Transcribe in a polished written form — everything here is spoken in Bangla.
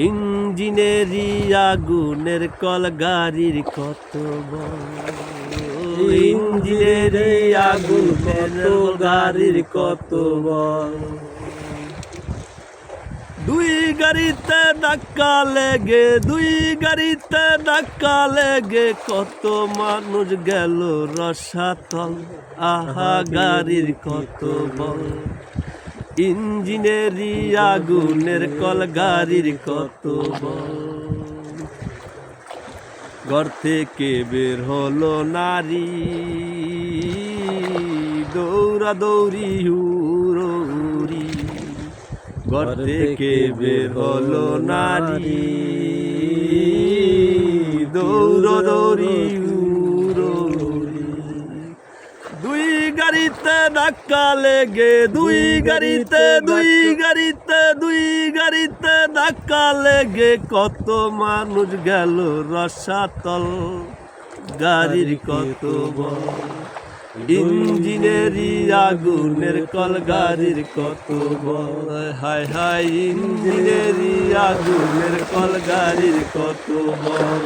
ইঞ্জিনেরই আগুনের কল গাড়ির কত বড়, ইঞ্জিনেরই আগুনের গাড়ির কত বড়। দুই গাড়িতে ধাক্কা লেগে, দুই গাড়িতে ধাক্কা লেগে কত মানুষ গেল রসাতল। আহা গাড়ির কত বল, ইঞ্জিনেরই আগুনের কল গাড়ির কত বল। ঘর থেকে বের হলো নারী, দৌড়া দৌড়ি হুড়ি। ঘর থেকে বের হলো নারী, দৌড়া দৌড়ি হুড়ি। দুই গাড়িতে ধাক্কা লেগে, দুই গাড়িতে ধাক্কা লেগে কত মানুষ গেল রসাতল। গাড়ির কত বল, ইঞ্জিনেরই আগুনের কল গাড়ির কত বল। হায় হায় ইঞ্জিনেরই আগুনের কল গাড়ির কত বল।